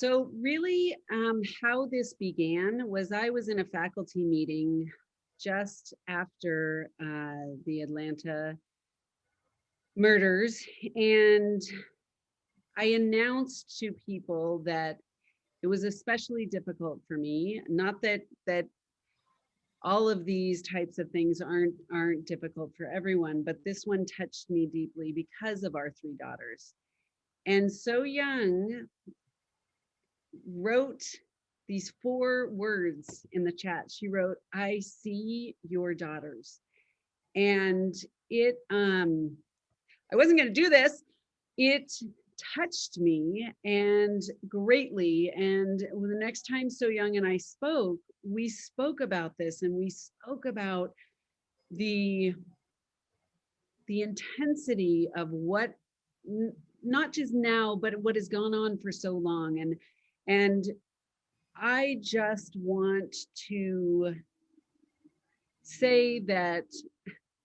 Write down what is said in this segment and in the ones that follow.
So really, how this began was I was in a faculty meeting just after the Atlanta murders, and I announced to people that it was especially difficult for me. Not that all of these types of things aren't difficult for everyone, but this one touched me deeply because of our three daughters. And Soyoung wrote these 4 words in the chat. She wrote, "I see your daughters." And it I wasn't going to do this. It touched me and greatly. And the next time Soyoung and I spoke, we spoke about this, and we spoke about the intensity of what not just now, but what has gone on for so long. And I just want to say that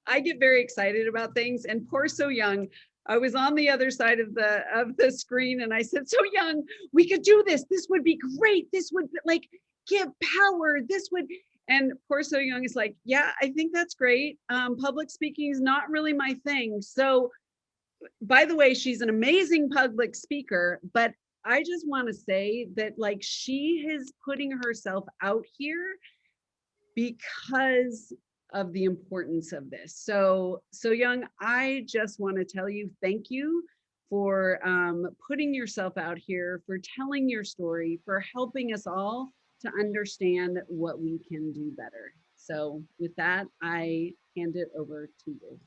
I get very excited about things, and poor Soyoung, I was on the other side of the screen, and I said, "Soyoung, we could do this. This would be great. This would like give power. This would." And poor Soyoung is like, "Yeah, I think that's great. Public speaking is not really my thing." So, by the way, she's an amazing public speaker, but I just want to say that like she is putting herself out here because of the importance of this. So Young, I just want to tell you thank you for putting yourself out here, for telling your story, for helping us all to understand what we can do better. So with that, I hand it over to you.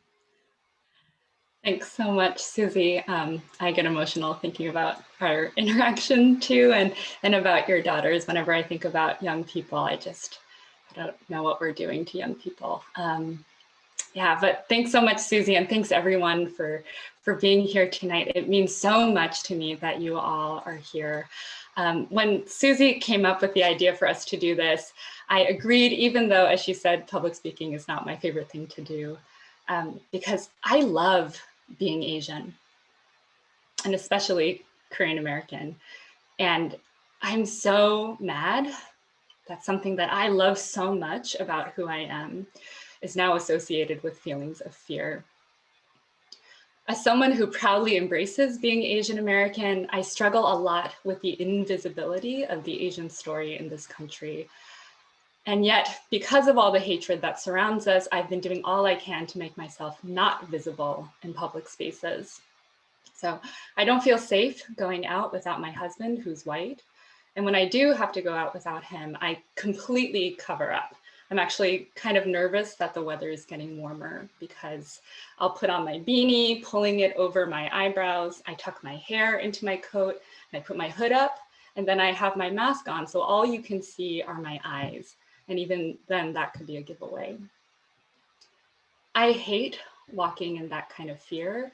Thanks so much, Susie. I get emotional thinking about our interaction too, and about your daughters. Whenever I think about young people, I don't know what we're doing to young people. Yeah, but thanks so much, Susie, and thanks everyone for being here tonight. It means so much to me that you all are here. When Susie came up with the idea for us to do this, I agreed, even though, as she said, public speaking is not my favorite thing to do, because I love being Asian, and especially Korean American. And I'm so mad that something that I love so much about who I am is now associated with feelings of fear. As someone who proudly embraces being Asian American, I struggle a lot with the invisibility of the Asian story in this country. And yet, because of all the hatred that surrounds us, I've been doing all I can to make myself not visible in public spaces. So I don't feel safe going out without my husband, who's white. And when I do have to go out without him, I completely cover up. I'm actually kind of nervous that the weather is getting warmer, because I'll put on my beanie, pulling it over my eyebrows. I tuck my hair into my coat, and I put my hood up, and then I have my mask on. So all you can see are my eyes. And even then, that could be a giveaway. I hate walking in that kind of fear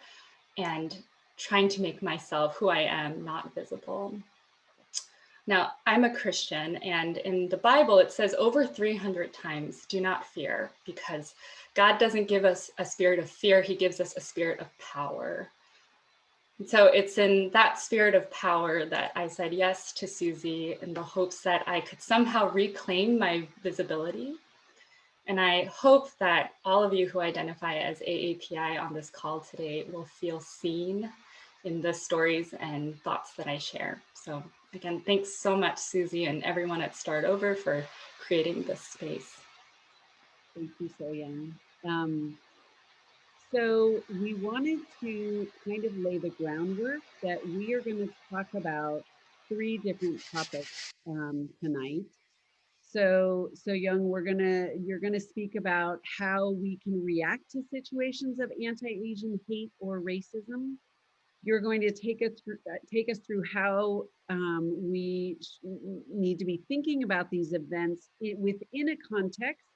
and trying to make myself, who I am, not visible. Now, I'm a Christian, and in the Bible, it says over 300 times, do not fear, because God doesn't give us a spirit of fear, he gives us a spirit of power. And so it's in that spirit of power that I said yes to Susie, in the hopes that I could somehow reclaim my visibility. And I hope that all of you who identify as AAPI on this call today will feel seen in the stories and thoughts that I share. So again, thanks so much, Susie, and everyone at Startover for creating this space. Thank you, Soyoung. So we wanted to kind of lay the groundwork that we are going to talk about 3 different topics tonight. So Young, you're gonna speak about how we can react to situations of anti-Asian hate or racism. You're going to take us through how we need to be thinking about these events within a context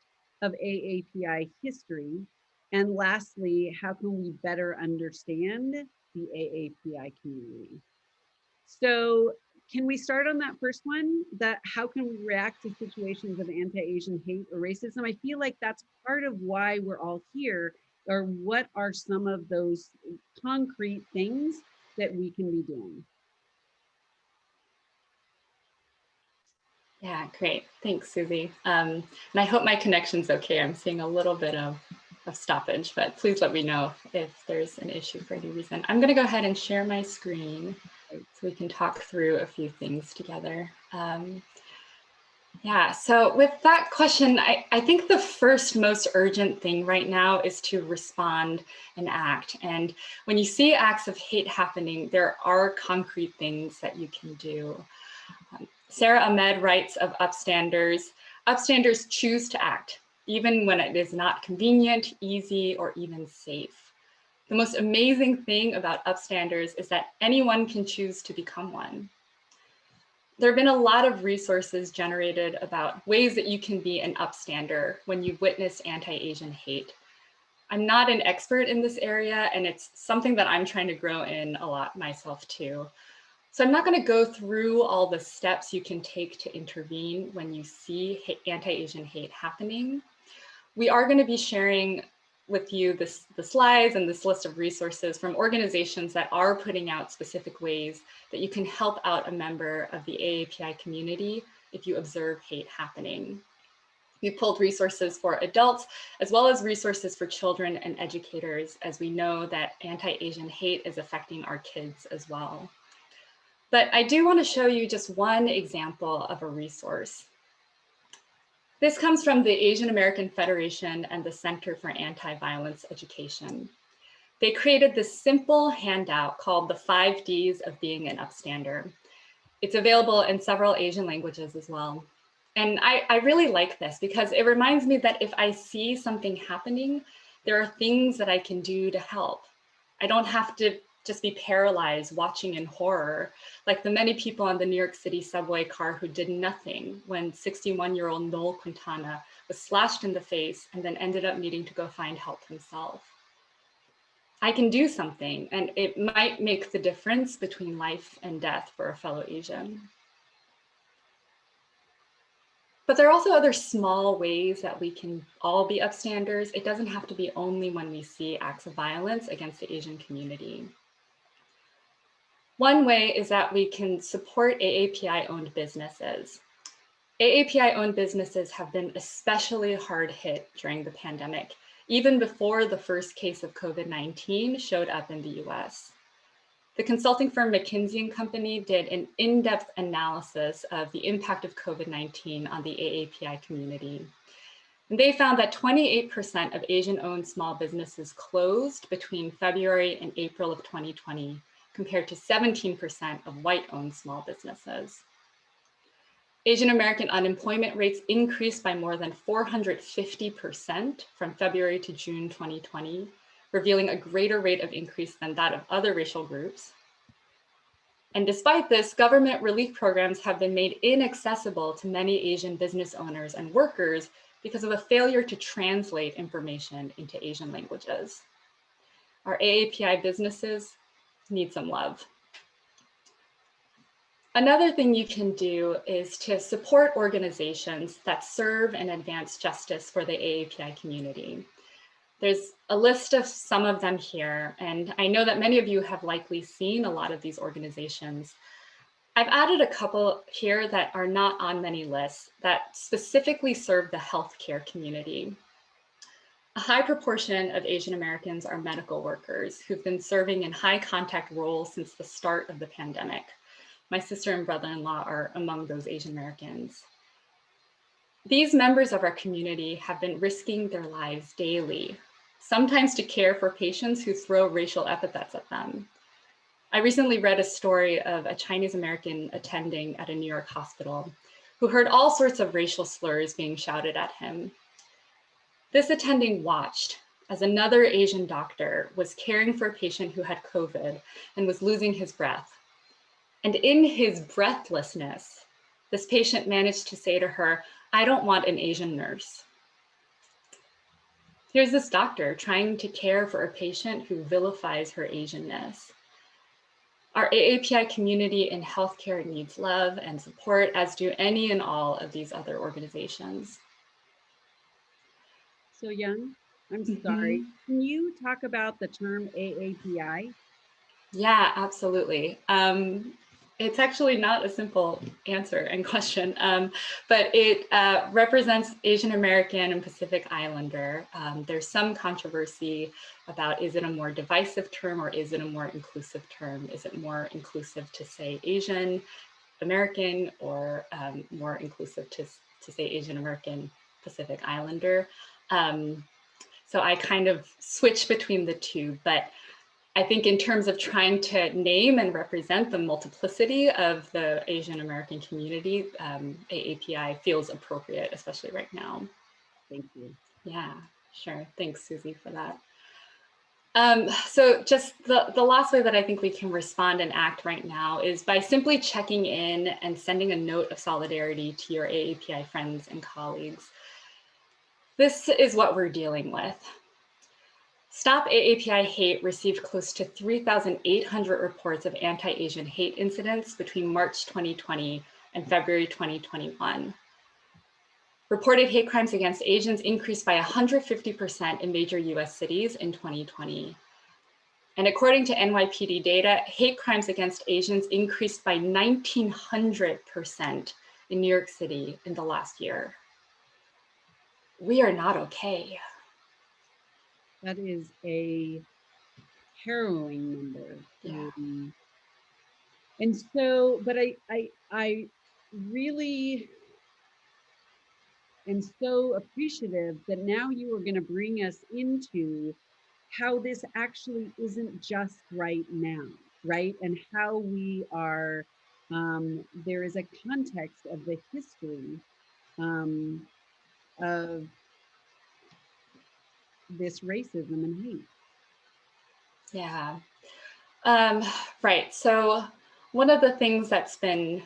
of AAPI history. And lastly, how can we better understand the AAPI community? So can we start on that first one? That how can we react to situations of anti-Asian hate or racism? I feel like that's part of why we're all here, or what are some of those concrete things that we can be doing? Yeah, great. Thanks, Susie. And I hope my connection's okay. I'm seeing a little bit of stoppage, but please let me know if there's an issue for any reason. I'm going to go ahead and share my screen so we can talk through a few things together. Yeah, so with that question, I think the first most urgent thing right now is to respond and act. And when you see acts of hate happening, there are concrete things that you can do. Sarah Ahmed writes of upstanders, upstanders choose to act, even when it is not convenient, easy, or even safe. The most amazing thing about upstanders is that anyone can choose to become one. There have been a lot of resources generated about ways that you can be an upstander when you've witnessed anti-Asian hate. I'm not an expert in this area, and it's something that I'm trying to grow in a lot myself too. So I'm not going to go through all the steps you can take to intervene when you see anti-Asian hate happening. We are going to be sharing with you the slides and this list of resources from organizations that are putting out specific ways that you can help out a member of the AAPI community if you observe hate happening. We pulled resources for adults as well as resources for children and educators, as we know that anti-Asian hate is affecting our kids as well. But I do want to show you just one example of a resource. This comes from the Asian American Federation and the Center for Anti-Violence Education. They created this simple handout called the 5 Ds of Being an Upstander. It's available in several Asian languages as well. And I really like this because it reminds me that if I see something happening, there are things that I can do to help. I don't have to just be paralyzed watching in horror, like the many people on the New York City subway car who did nothing when 61-year-old Noel Quintana was slashed in the face and then ended up needing to go find help himself. I can do something, and it might make the difference between life and death for a fellow Asian. But there are also other small ways that we can all be upstanders. It doesn't have to be only when we see acts of violence against the Asian community. One way is that we can support AAPI-owned businesses. AAPI-owned businesses have been especially hard hit during the pandemic, even before the first case of COVID-19 showed up in the US. The consulting firm McKinsey & Company did an in-depth analysis of the impact of COVID-19 on the AAPI community. And they found that 28% of Asian-owned small businesses closed between February and April of 2020, compared to 17% of white-owned small businesses. Asian American unemployment rates increased by more than 450% from February to June 2020, revealing a greater rate of increase than that of other racial groups. And despite this, government relief programs have been made inaccessible to many Asian business owners and workers because of a failure to translate information into Asian languages. Our AAPI businesses need some love. Another thing you can do is to support organizations that serve and advance justice for the AAPI community. There's a list of some of them here, and I know that many of you have likely seen a lot of these organizations. I've added a couple here that are not on many lists that specifically serve the healthcare community. A high proportion of Asian Americans are medical workers who've been serving in high contact roles since the start of the pandemic. My sister and brother-in-law are among those Asian Americans. These members of our community have been risking their lives daily, sometimes to care for patients who throw racial epithets at them. I recently read a story of a Chinese American attending at a New York hospital who heard all sorts of racial slurs being shouted at him. This attending watched as another Asian doctor was caring for a patient who had COVID and was losing his breath. And in his breathlessness, this patient managed to say to her, "I don't want an Asian nurse." Here's this doctor trying to care for a patient who vilifies her Asianness. Our AAPI community in healthcare needs love and support, as do any and all of these other organizations. Soyoung, I'm sorry. Can you talk about the term AAPI? Yeah, absolutely. It's actually not a simple answer and question, but it represents Asian American and Pacific Islander. There's some controversy about, is it a more divisive term or is it a more inclusive term? Is it more inclusive to say Asian American or more inclusive to say Asian American Pacific Islander? So I kind of switch between the two, but I think in terms of trying to name and represent the multiplicity of the Asian American community, AAPI feels appropriate, especially right now. Thank you. Yeah, sure. Thanks, Susie, for that. So just the last way that I think we can respond and act right now is by simply checking in and sending a note of solidarity to your AAPI friends and colleagues. This is what we're dealing with. Stop AAPI Hate received close to 3,800 reports of anti-Asian hate incidents between March 2020 and February 2021. Reported hate crimes against Asians increased by 150% in major US cities in 2020. And according to NYPD data, hate crimes against Asians increased by 1,900% in New York City in the last year. We are not okay. That is a harrowing number. Yeah. And so, but I really am so appreciative that now you are going to bring us into how this actually isn't just right now, right? And how we are, there is a context of the history of this racism and hate. Yeah. Right. So one of the things that's been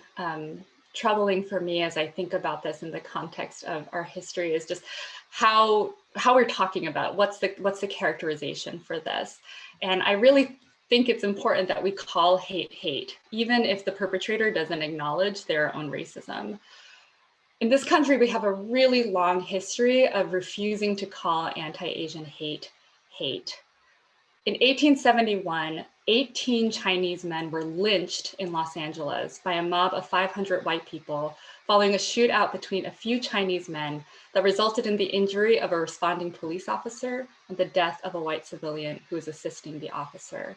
troubling for me as I think about this in the context of our history is just how we're talking about what's the characterization for this. And I really think it's important that we call hate hate, even if the perpetrator doesn't acknowledge their own racism. In this country, we have a really long history of refusing to call anti-Asian hate hate. In 1871, 18 Chinese men were lynched in Los Angeles by a mob of 500 white people following a shootout between a few Chinese men that resulted in the injury of a responding police officer and the death of a white civilian who was assisting the officer.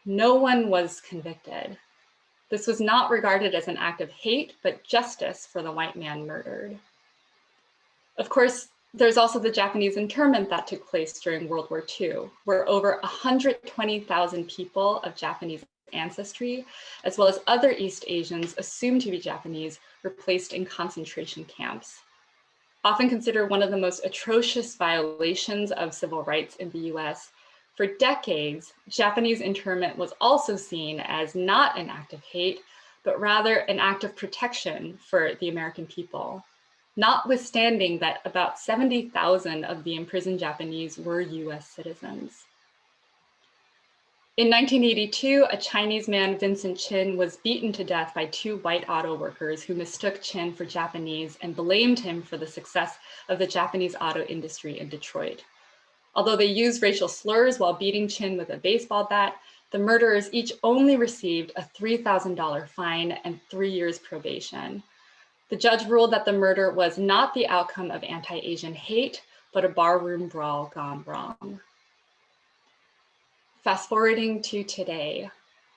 No one was convicted. This was not regarded as an act of hate, but justice for the white man murdered. Of course, there's also the Japanese internment that took place during World War II, where over 120,000 people of Japanese ancestry, as well as other East Asians assumed to be Japanese, were placed in concentration camps. Often considered one of the most atrocious violations of civil rights in the US, for decades, Japanese internment was also seen as not an act of hate, but rather an act of protection for the American people, notwithstanding that about 70,000 of the imprisoned Japanese were US citizens. In 1982, a Chinese man, Vincent Chin, was beaten to death by two white auto workers who mistook Chin for Japanese and blamed him for the success of the Japanese auto industry in Detroit. Although they used racial slurs while beating Chin with a baseball bat, the murderers each only received a $3,000 fine and 3 years probation. The judge ruled that the murder was not the outcome of anti-Asian hate, but a barroom brawl gone wrong. Fast forwarding to today,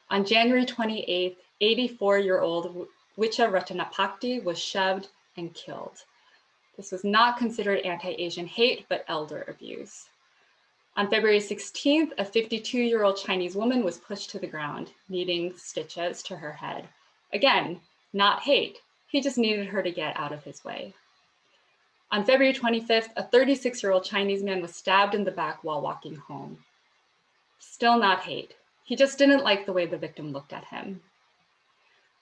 on January 28th, 84-year-old Wicha Ratanapakdi was shoved and killed. This was not considered anti-Asian hate, but elder abuse. On February 16th, a 52-year-old Chinese woman was pushed to the ground, needing stitches to her head. Again, not hate. He just needed her to get out of his way. On February 25th, a 36-year-old Chinese man was stabbed in the back while walking home. Still not hate. He just didn't like the way the victim looked at him.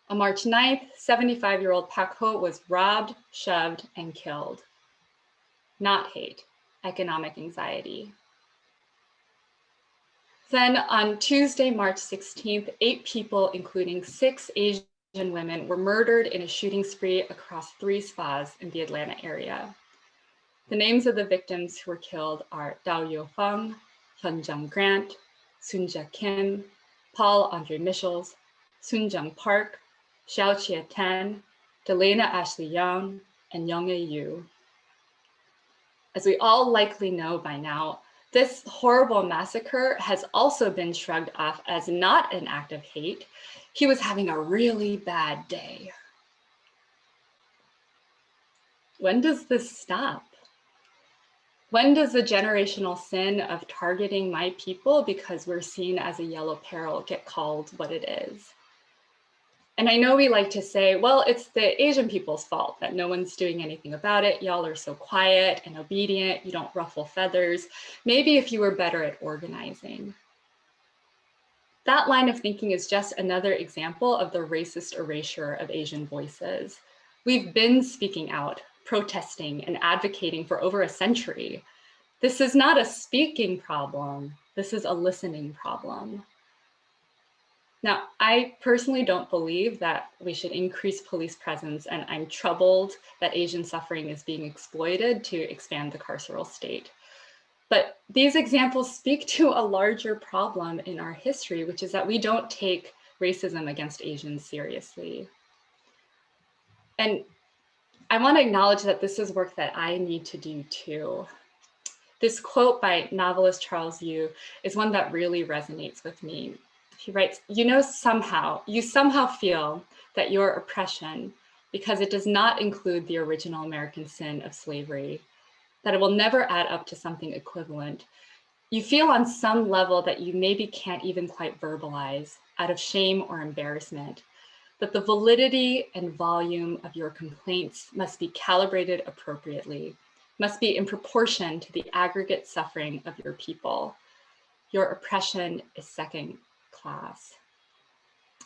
On March 9th, 75-year-old Pak Ho was robbed, shoved, and killed. Not hate, economic anxiety. Then on Tuesday, March 16th, 8 people, including 6 Asian women, were murdered in a shooting spree across 3 spas in the Atlanta area. The names of the victims who were killed are Dao Yofeng, Hyunjung Grant, Soonja Kim, Paul Andre Michels, Soonjung Park, Xiao Chia Tan, Delana Ashley Young, and Younghae Yu. As we all likely know by now, this horrible massacre has also been shrugged off as not an act of hate. He was having a really bad day. When does this stop? When does the generational sin of targeting my people because we're seen as a yellow peril get called what it is? And I know we like to say, well, it's the Asian people's fault that no one's doing anything about it. Y'all are so quiet and obedient. You don't ruffle feathers. Maybe if you were better at organizing. That line of thinking is just another example of the racist erasure of Asian voices. We've been speaking out, protesting, and advocating for over a century. This is not a speaking problem. This is a listening problem. Now, I personally don't believe that we should increase police presence, and I'm troubled that Asian suffering is being exploited to expand the carceral state. But these examples speak to a larger problem in our history, which is that we don't take racism against Asians seriously. And I want to acknowledge that this is work that I need to do too. This quote by novelist Charles Yu is one that really resonates with me. He writes, you somehow feel that your oppression, because it does not include the original American sin of slavery, that it will never add up to something equivalent. You feel on some level that you maybe can't even quite verbalize out of shame or embarrassment, that the validity and volume of your complaints must be calibrated appropriately, must be in proportion to the aggregate suffering of your people. Your oppression is second class.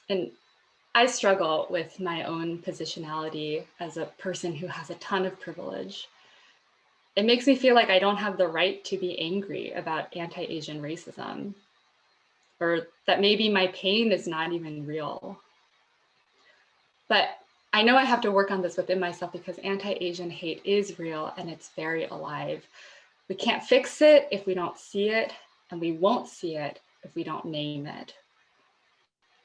And I struggle with my own positionality as a person who has a ton of privilege. It makes me feel like I don't have the right to be angry about anti-Asian racism, or that maybe my pain is not even real. But I know I have to work on this within myself because anti-Asian hate is real and it's very alive. We can't fix it if we don't see it, and we won't see it if we don't name it.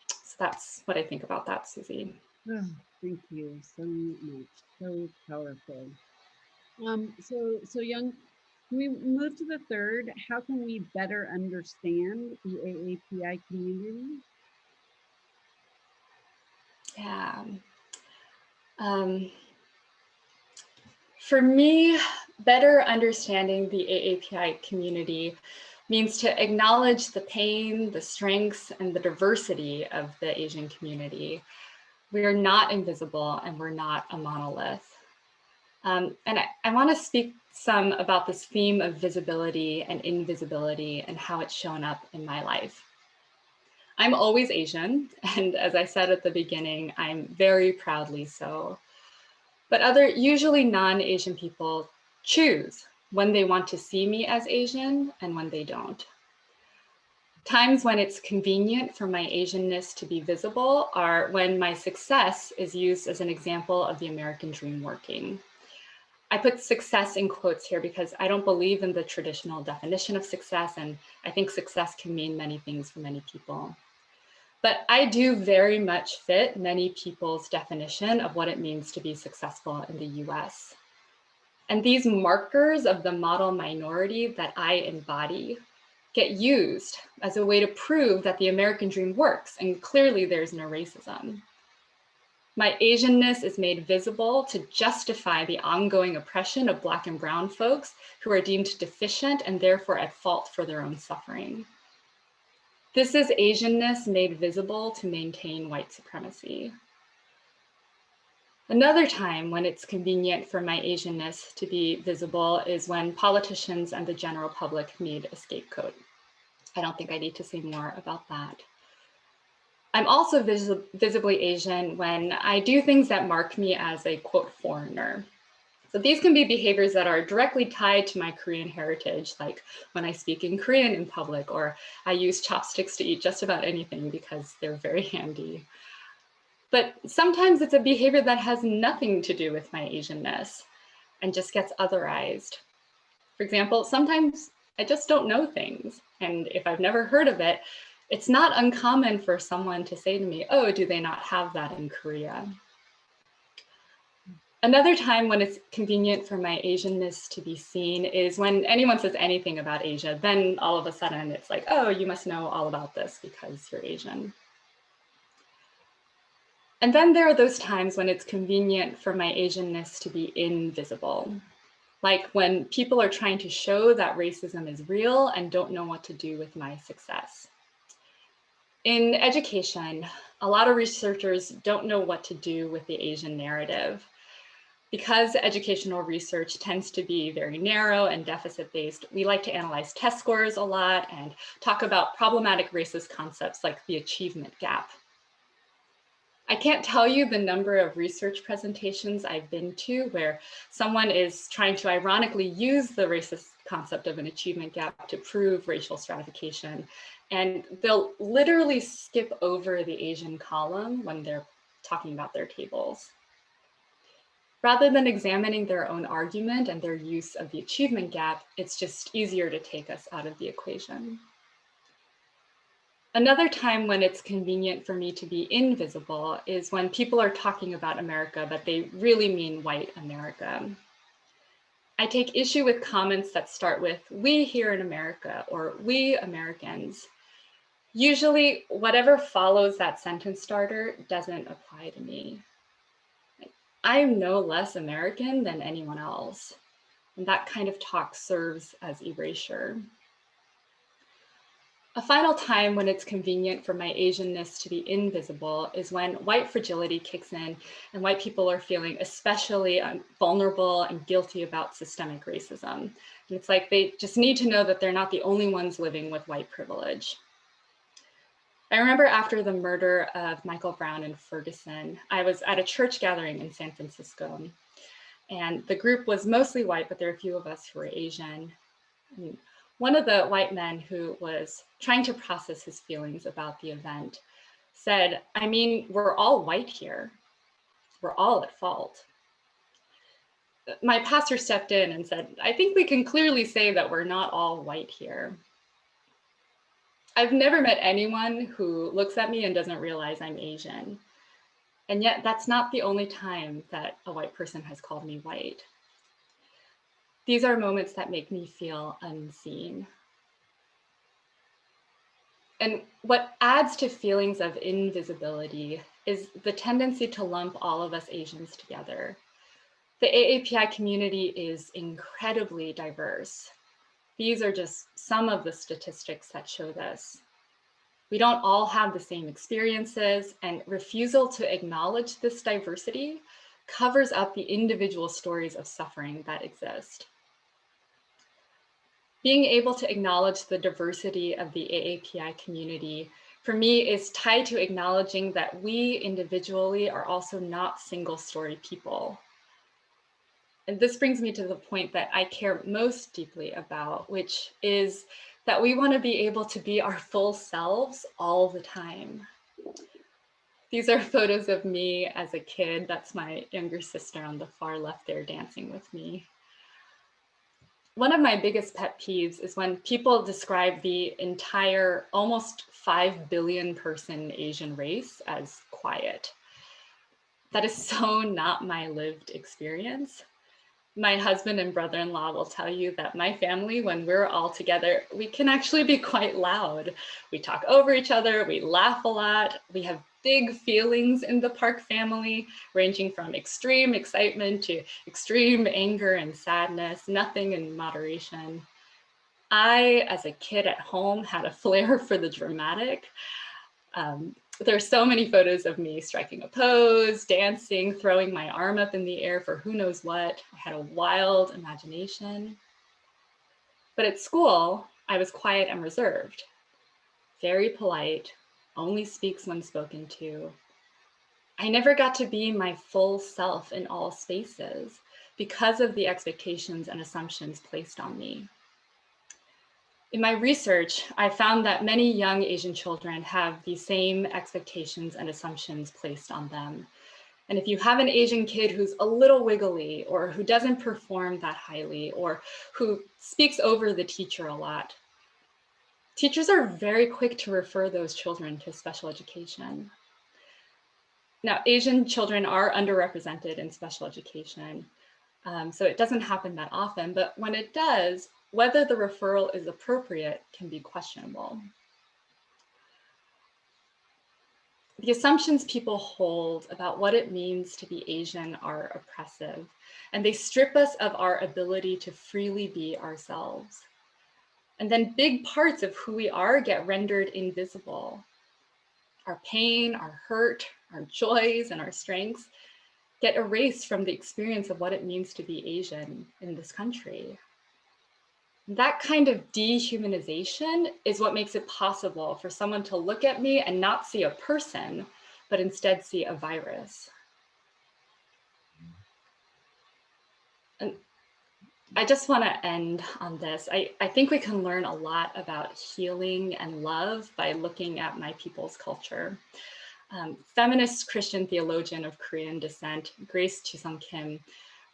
So that's what I think about that, Susie. Oh, thank you so much. So powerful. So Young, can we move to the third? How can we better understand the AAPI community? Yeah. For me, better understanding the AAPI community means to acknowledge the pain, the strengths, and the diversity of the Asian community. We are not invisible and we're not a monolith. And I want to speak some about this theme of visibility and invisibility and how it's shown up in my life. I'm always Asian, and as I said at the beginning, I'm very proudly so. But other usually non-Asian people choose when they want to see me as Asian and when they don't. Times when it's convenient for my Asianness to be visible are when my success is used as an example of the American dream working. I put success in quotes here because I don't believe in the traditional definition of success, and I think success can mean many things for many people. But I do very much fit many people's definition of what it means to be successful in the US. And these markers of the model minority that I embody get used as a way to prove that the American dream works, and clearly there's no racism. My Asianness is made visible to justify the ongoing oppression of Black and Brown folks who are deemed deficient and therefore at fault for their own suffering. This is Asianness made visible to maintain white supremacy. Another time when it's convenient for my Asianness to be visible is when politicians and the general public need a scapegoat. I don't think I need to say more about that. I'm also visibly Asian when I do things that mark me as a quote foreigner. So these can be behaviors that are directly tied to my Korean heritage, like when I speak in Korean in public, or I use chopsticks to eat just about anything because they're very handy. But sometimes it's a behavior that has nothing to do with my Asianness and just gets otherized. For example, sometimes I just don't know things. And if I've never heard of it, It's not uncommon for someone to say to me, oh, do they not have that in Korea? Another time when it's convenient for my Asianness to be seen is when anyone says anything about Asia, then all of a sudden it's like, oh, you must know all about this because you're Asian. And then there are those times when it's convenient for my Asianness to be invisible. Like when people are trying to show that racism is real and don't know what to do with my success. In education, a lot of researchers don't know what to do with the Asian narrative. Because educational research tends to be very narrow and deficit-based, we like to analyze test scores a lot and talk about problematic racist concepts like the achievement gap. I can't tell you the number of research presentations I've been to where someone is trying to ironically use the racist concept of an achievement gap to prove racial stratification. And they'll literally skip over the Asian column when they're talking about their tables. Rather than examining their own argument and their use of the achievement gap, it's just easier to take us out of the equation. Another time when it's convenient for me to be invisible is when people are talking about America, but they really mean white America. I take issue with comments that start with, we here in America, or we Americans. Usually, whatever follows that sentence starter doesn't apply to me. I'm no less American than anyone else. And that kind of talk serves as erasure. A final time when it's convenient for my Asianness to be invisible is when white fragility kicks in and white people are feeling especially vulnerable and guilty about systemic racism. And it's like they just need to know that they're not the only ones living with white privilege. I remember after the murder of Michael Brown in Ferguson, I was at a church gathering in San Francisco, and the group was mostly white, but there were a few of us who were Asian. And one of the white men who was trying to process his feelings about the event said, I mean, we're all white here. We're all at fault. My pastor stepped in and said, I think we can clearly say that we're not all white here. I've never met anyone who looks at me and doesn't realize I'm Asian. And yet that's not the only time that a white person has called me white. These are moments that make me feel unseen. And what adds to feelings of invisibility is the tendency to lump all of us Asians together. The AAPI community is incredibly diverse. These are just some of the statistics that show this. We don't all have the same experiences, and refusal to acknowledge this diversity covers up the individual stories of suffering that exist. Being able to acknowledge the diversity of the AAPI community, for me, is tied to acknowledging that we individually are also not single-story people. And this brings me to the point that I care most deeply about, which is that we want to be able to be our full selves all the time. These are photos of me as a kid. That's my younger sister on the far left there dancing with me. One of my biggest pet peeves is when people describe the entire almost 5 billion person Asian race as quiet. That is so not my lived experience. My husband and brother-in-law will tell you that my family, when we're all together, we can actually be quite loud. We talk over each other, we laugh a lot, we have big feelings in the Park family, ranging from extreme excitement to extreme anger and sadness, nothing in moderation. I, as a kid at home, had a flair for the dramatic. There's so many photos of me striking a pose, dancing, throwing my arm up in the air for who knows what. I had a wild imagination. But at school, I was quiet and reserved, very polite, only speaks when spoken to. I never got to be my full self in all spaces because of the expectations and assumptions placed on me. In my research, I found that many young Asian children have the same expectations and assumptions placed on them. And if you have an Asian kid who's a little wiggly or who doesn't perform that highly or who speaks over the teacher a lot, teachers are very quick to refer those children to special education. Now, Asian children are underrepresented in special education, so it doesn't happen that often, but when it does, whether the referral is appropriate can be questionable. The assumptions people hold about what it means to be Asian are oppressive, and they strip us of our ability to freely be ourselves. And then big parts of who we are get rendered invisible. Our pain, our hurt, our joys, and our strengths get erased from the experience of what it means to be Asian in this country. That kind of dehumanization is what makes it possible for someone to look at me and not see a person, but instead see a virus. And I just want to end on this. I think we can learn a lot about healing and love by looking at my people's culture. Feminist Christian theologian of Korean descent, Grace Chisung Kim,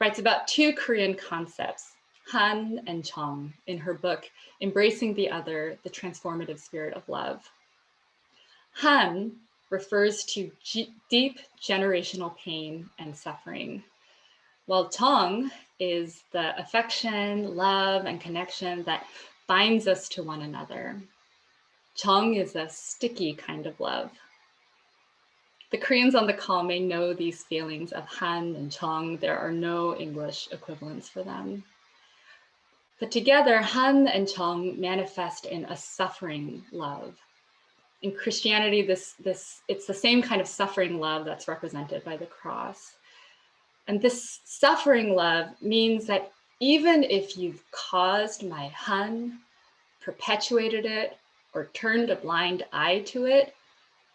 writes about two Korean concepts, Han and Chong, in her book, Embracing the Other, the Transformative Spirit of Love. Han refers to deep generational pain and suffering, while Chong is the affection, love, and connection that binds us to one another. Chong is a sticky kind of love. The Koreans on the call may know these feelings of Han and Chong. There are no English equivalents for them. But together, Han and Chong manifest in a suffering love. In Christianity, it's the same kind of suffering love that's represented by the cross. And this suffering love means that even if you've caused my Han, perpetuated it, or turned a blind eye to it,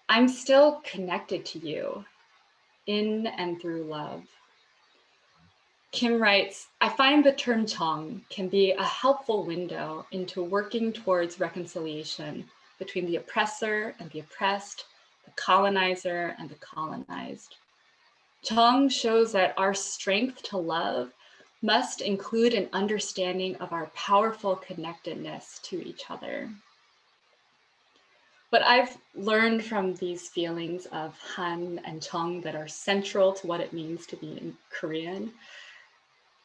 I'm still connected to you in and through love. Kim writes, I find the term Chong can be a helpful window into working towards reconciliation between the oppressor and the oppressed, the colonizer and the colonized. Chong shows that our strength to love must include an understanding of our powerful connectedness to each other. What I've learned from these feelings of Han and Chong that are central to what it means to be in Korean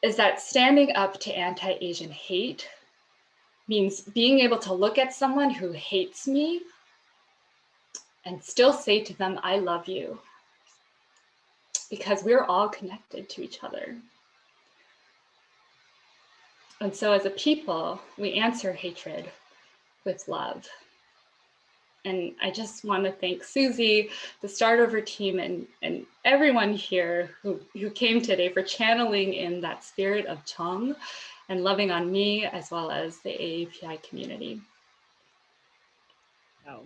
is that standing up to anti-Asian hate means being able to look at someone who hates me and still say to them, I love you, because we're all connected to each other. And so as a people, we answer hatred with love. And I just want to thank Susie, the Startover team, and everyone here who came today for channeling in that spirit of Chong and loving on me as well as the AAPI community. Wow.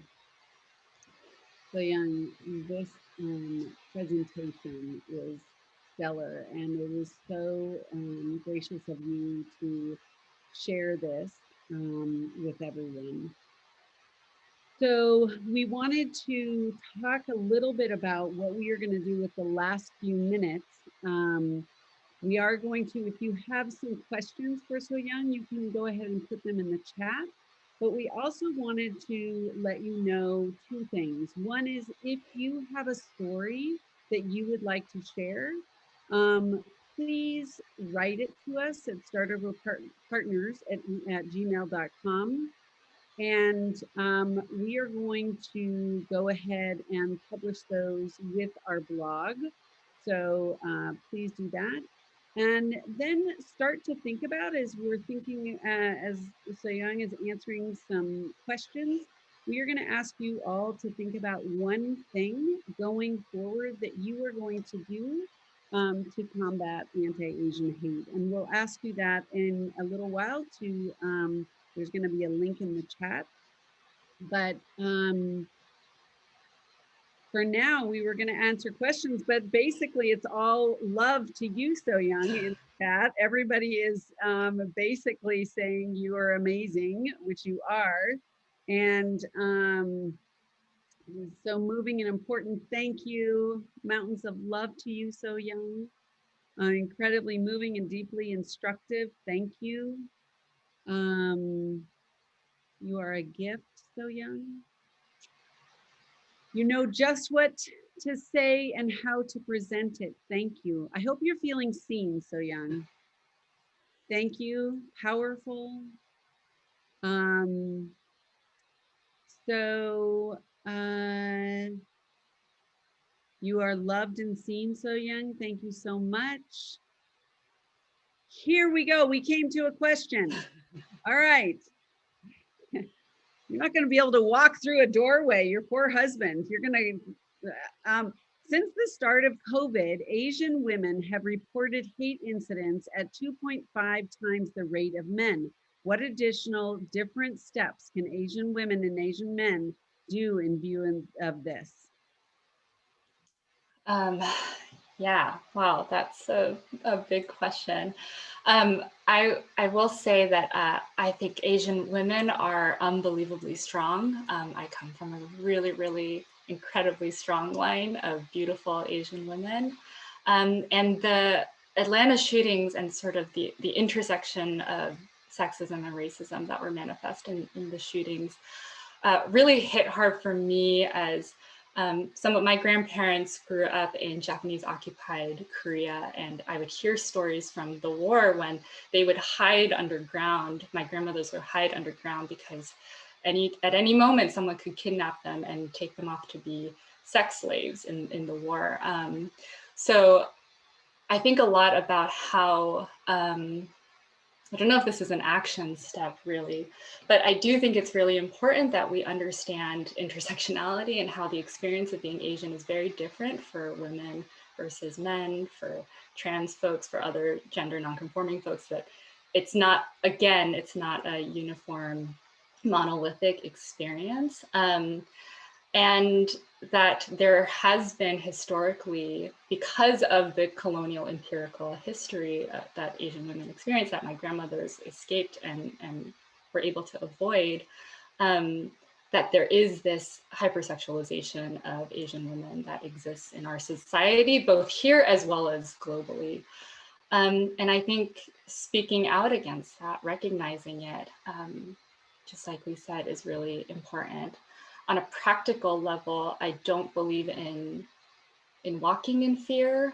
Soyoung, this presentation was stellar, and it was so gracious of you to share this with everyone. So we wanted to talk a little bit about what we are going to do with the last few minutes. We are going to, if you have some questions for Soyoung, you can go ahead and put them in the chat. But we also wanted to let you know two things. One is if you have a story that you would like to share, please write it to us at startoverpartners@gmail.com. And we are going to go ahead and publish those with our blog. So please do that. And then start to think about, as we're thinking, as Soyoung is answering some questions, we are going to ask you all to think about one thing going forward that you are going to do to combat anti-Asian hate. And we'll ask you that in a little while to there's going to be a link in the chat. But for now, we were going to answer questions, but basically it's all love to you, Soyoung, in the chat. Everybody is basically saying you are amazing, which you are. And so moving and important, thank you. Mountains of love to you, Soyoung. Incredibly moving and deeply instructive, thank you. You are a gift, Soyoung. You know just what to say and how to present it. Thank you. I hope you're feeling seen, Soyoung. Thank you. Powerful. Um, so you are loved and seen, Soyoung. Thank you so much. Here we go. We came to a question. All right. You're not going to be able to walk through a doorway. Your poor husband. You're going to. Since the start of COVID, Asian women have reported hate incidents at 2.5 times the rate of men. What additional different steps can Asian women and Asian men do in view of this? Yeah, wow, that's a big question. I will say that I think Asian women are unbelievably strong. I come from a really, really incredibly strong line of beautiful Asian women. And the Atlanta shootings and sort of the intersection of sexism and racism that were manifest in the shootings really hit hard for me as some of my grandparents grew up in Japanese occupied Korea, and I would hear stories from the war when they would hide underground. My grandmothers would hide underground because at any moment someone could kidnap them and take them off to be sex slaves in the war. So I think a lot about how I don't know if this is an action step really, but I do think it's really important that we understand intersectionality and how the experience of being Asian is very different for women versus men, for trans folks, for other gender nonconforming folks, that it's not, again, it's not a uniform monolithic experience. And that there has been historically, because of the colonial empirical history that Asian women experienced, that my grandmothers escaped and were able to avoid, that there is this hypersexualization of Asian women that exists in our society, both here as well as globally. And I think speaking out against that, recognizing it, just like we said, is really important. On a practical level, I don't believe in walking in fear.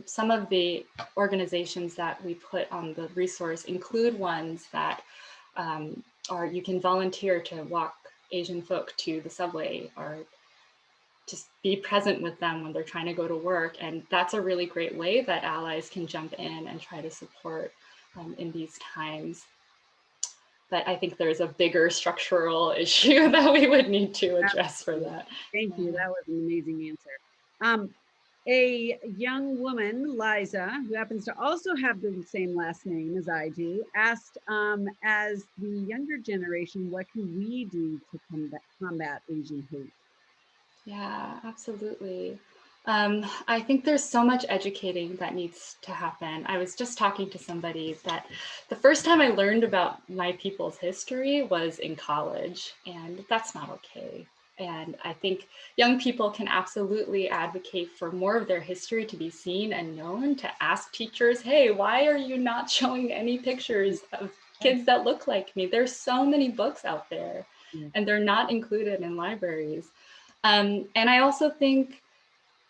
Some of the organizations that we put on the resource include ones that are, you can volunteer to walk Asian folk to the subway or just be present with them when they're trying to go to work. And that's a really great way that allies can jump in and try to support in these times. But I think there's a bigger structural issue that we would need to address for that. Thank you. That was an amazing answer. A young woman, Liza, who happens to also have the same last name as I do, asked, as the younger generation, what can we do to combat Asian hate? Yeah, absolutely. I think there's so much educating that needs to happen. I was just talking to somebody that the first time I learned about my people's history was in college, and that's not okay. And I think young people can absolutely advocate for more of their history to be seen and known, to ask teachers, hey, why are you not showing any pictures of kids that look like me? There's so many books out there, and they're not included in libraries. And I also think,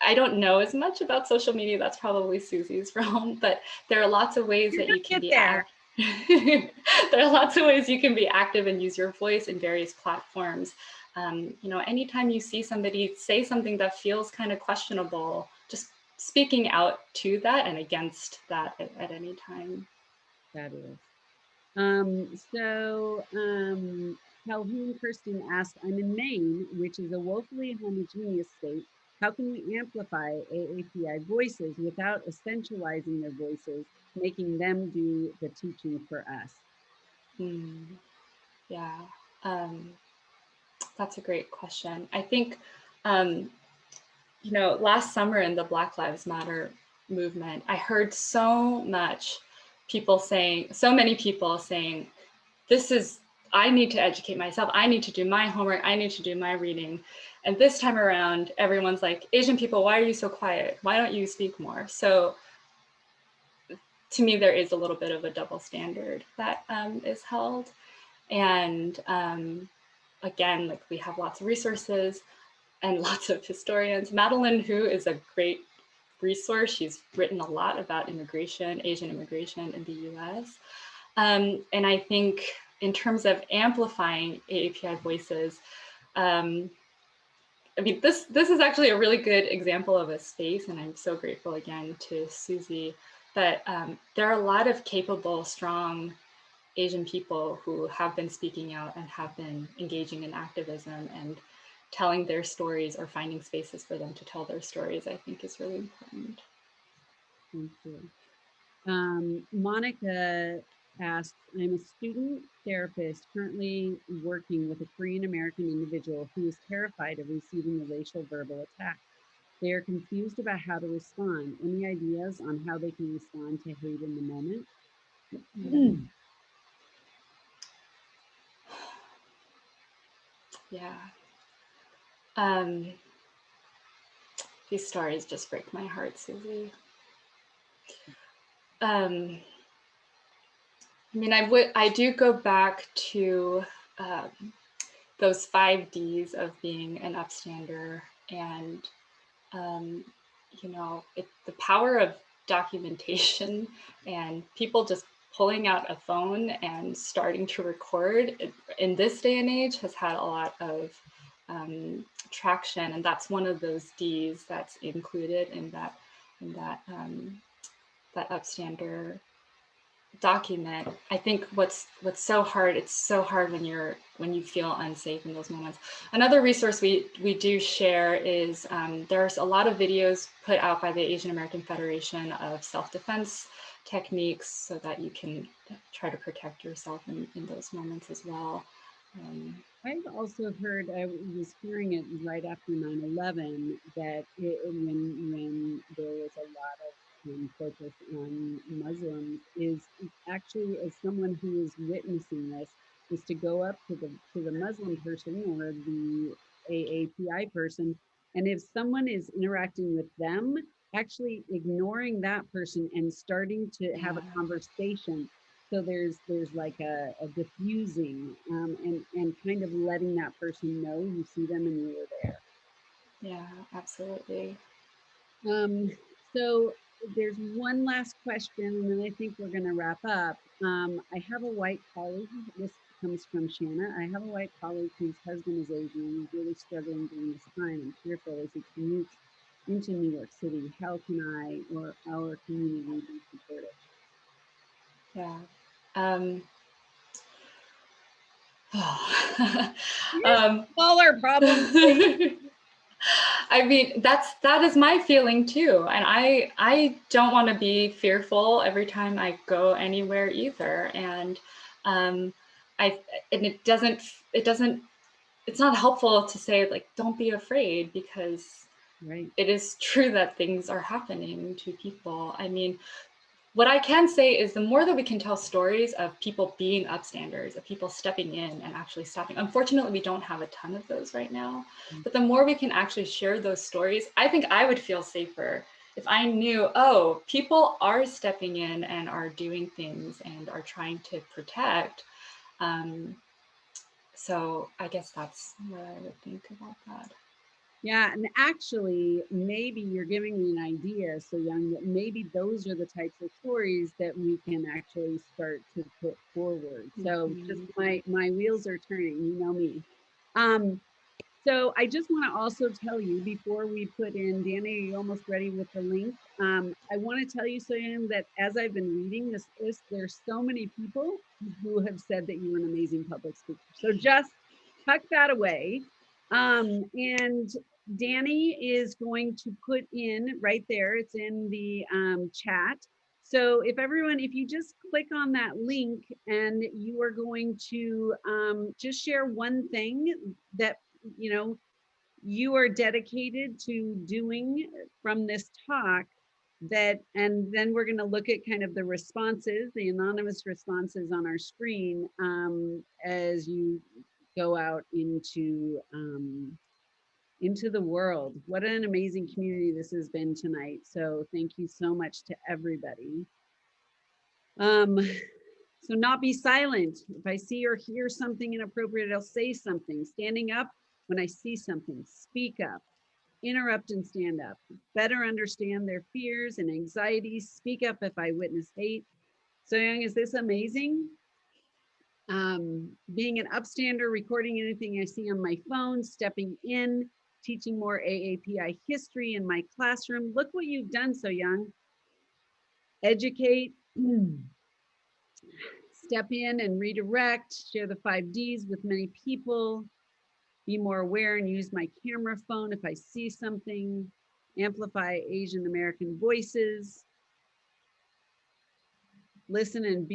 I don't know as much about social media, that's probably Susie's realm, but there are lots of ways that you can be active. There are lots of ways you can be active and use your voice in various platforms. You know, anytime you see somebody say something that feels kind of questionable, just speaking out to that and against that at any time. Fabulous. Calhoun Kirsten asked, I'm in Maine, which is a woefully homogeneous state. How can we amplify AAPI voices without essentializing their voices, making them do the teaching for us? Yeah, that's a great question. I think, you know, last summer in the Black Lives Matter movement, I heard so much people saying, so many people saying, this is, I need to educate myself. I need to do my homework. I need to do my reading. And this time around, everyone's like, Asian people, why are you so quiet? Why don't you speak more? So to me, there is a little bit of a double standard that is held. And again, like we have lots of resources and lots of historians. Madeline Hu is a great resource. She's written a lot about immigration, Asian immigration in the US. And I think in terms of amplifying AAPI voices, I mean, this is actually a really good example of a space, and I'm so grateful again to Susie. But there are a lot of capable, strong Asian people who have been speaking out and have been engaging in activism and telling their stories or finding spaces for them to tell their stories, I think is really important. Thank you. Monica asks, I'm a student therapist currently working with a Korean American individual who is terrified of receiving a racial verbal attack. They are confused about how to respond. Any ideas on how they can respond to hate in the moment? Yeah. These stories just break my heart, Susie. I mean, I do go back to those 5 Ds of being an upstander, and you know, the power of documentation and people just pulling out a phone and starting to record in this day and age has had a lot of traction, and that's one of those Ds that's included in that that upstander document. I think what's so hard, it's so hard when you feel unsafe in those moments. Another resource we do share is there's a lot of videos put out by the Asian American Federation of self-defense techniques so that you can try to protect yourself in those moments as well. I've also heard, I was hearing it right after 9/11, that when there was a lot of focus on Muslims, is actually, as someone who is witnessing this, is to go up to the Muslim person or the AAPI person, and if someone is interacting with them, actually ignoring that person and starting to have a conversation. So there's like a diffusing and kind of letting that person know you see them and you were there. Yeah, absolutely. So there's one last question, and then I think we're going to wrap up. I have a white colleague. This comes from Shanna. I have a white colleague whose husband is Asian and he's really struggling during this time and fearful as he commutes into New York City. How can I or our community be supportive? Yeah. Um, All our problems. I mean, that is my feeling too, and I don't want to be fearful every time I go anywhere either, and I and it's not helpful to say like don't be afraid, because Right. it is true that things are happening to people. I mean, what I can say is the more that we can tell stories of people being upstanders, of people stepping in and actually stopping. Unfortunately, we don't have a ton of those right now, but the more we can actually share those stories, I think I would feel safer if I knew, oh, people are stepping in and are doing things and are trying to protect. So I guess that's what I would think about that. Yeah, and actually, maybe you're giving me an idea, Soyoung, that maybe those are the types of stories that we can actually start to put forward. So just my wheels are turning, you know me. So I just want to also tell you before we put in, Danny, are you almost ready with the link? I want to tell you, Soyoung, that as I've been reading this list, there's so many people who have said that you're an amazing public speaker. So just tuck that away. And Danny is going to put in right there, it's in the chat. So if you just click on that link and you are going to just share one thing that, you know, you are dedicated to doing from this talk, that, and then we're going to look at kind of the responses, the anonymous responses on our screen as you go out into the world. What an amazing community this has been tonight. So thank you so much to everybody. So not be silent. If I see or hear something inappropriate, I'll say something. Standing up when I see something, speak up. Interrupt and stand up. Better understand their fears and anxieties. Speak up if I witness hate. Soyoung, is this amazing? Being an upstander, recording anything I see on my phone, stepping in, teaching more AAPI history in my classroom. Look what you've done, Soyoung. Educate, step in and redirect, share the 5Ds with many people, be more aware and use my camera phone if I see something, amplify Asian American voices, listen and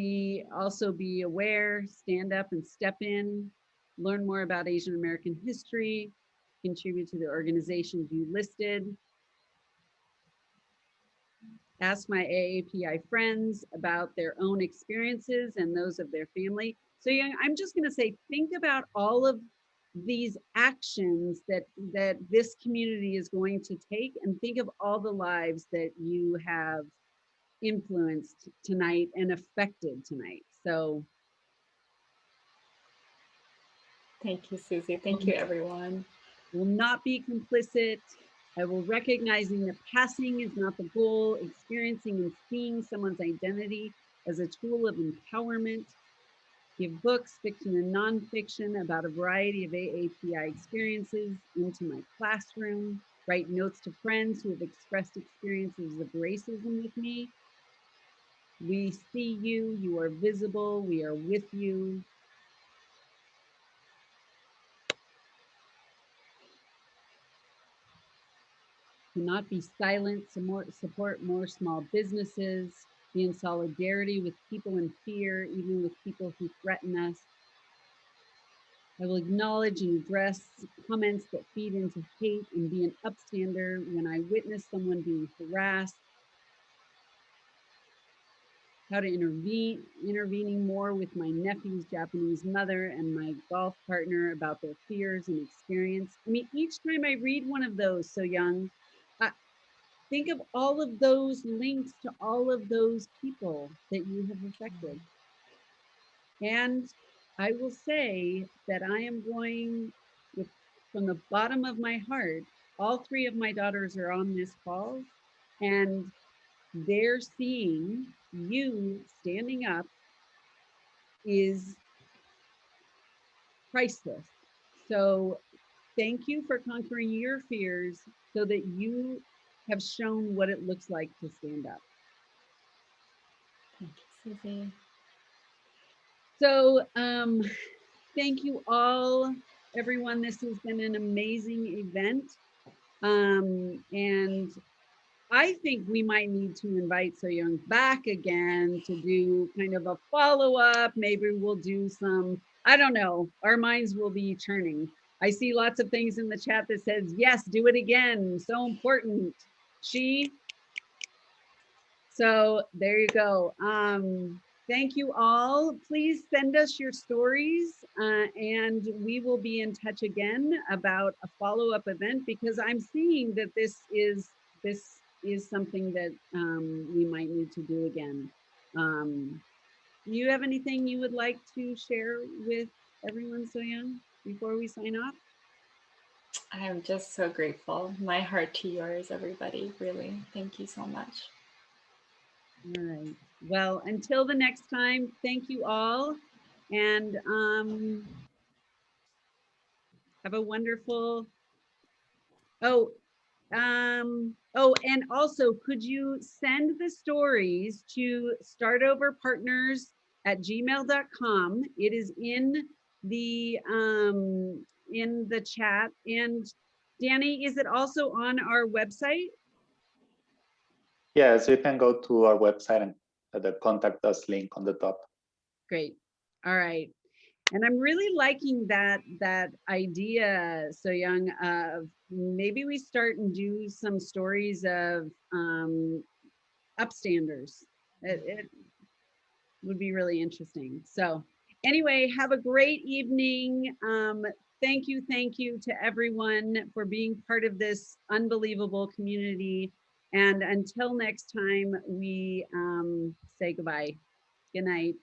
also be aware, stand up and step in, learn more about Asian American history, contribute to the organizations you listed, ask my AAPI friends about their own experiences and those of their family. So Young, I'm just gonna say, think about all of these actions that this community is going to take, and think of all the lives that you have influenced tonight and affected tonight. So Thank you, Susie. Thank you, everyone. will not be complicit. I will recognizing that passing is not the goal, experiencing and seeing someone's identity as a tool of empowerment. Give books, fiction and nonfiction, about a variety of AAPI experiences into my classroom. Write notes to friends who have expressed experiences of racism with me. We see you, you are visible, we are with you. To not be silent, support more small businesses, be in solidarity with people in fear, even with people who threaten us. I will acknowledge and address comments that feed into hate and be an upstander when I witness someone being harassed. How to intervening more with my nephew's Japanese mother and my golf partner about their fears and experience. I mean, each time I read one of those, Soyoung, think of all of those links to all of those people that you have affected. And I will say that I am going with, from the bottom of my heart, all three of my daughters are on this call, and they're seeing you standing up is priceless. So thank you for conquering your fears so that you have shown what it looks like to stand up. Thank you, Susie. So thank you all, everyone. This has been an amazing event. And I think we might need to invite Soyoung back again to do kind of a follow-up. Maybe we'll do some, I don't know, our minds will be churning. I see lots of things in the chat that says, yes, do it again. So important. So there you go. Thank you all. Please send us your stories and we will be in touch again about a follow-up event, because I'm seeing that this is something that we might need to do again. Do you have anything you would like to share with everyone, Soyoung, before we sign off? I'm just so grateful. My heart to yours, everybody. Really. Thank you so much. All right. Well, until the next time, thank you all. And have a wonderful, oh, and also, could you send the stories to startoverpartners@gmail.com? It is in the chat. And Danny, is it also on our website? Yes, you can go to our website and the contact us link on the top. Great. All right. And I'm really liking that idea, Soyoung, of maybe we start and do some stories of upstanders. It would be really interesting. So anyway, have a great evening. Thank you to everyone for being part of this unbelievable community. And until next time, we say goodbye. Good night.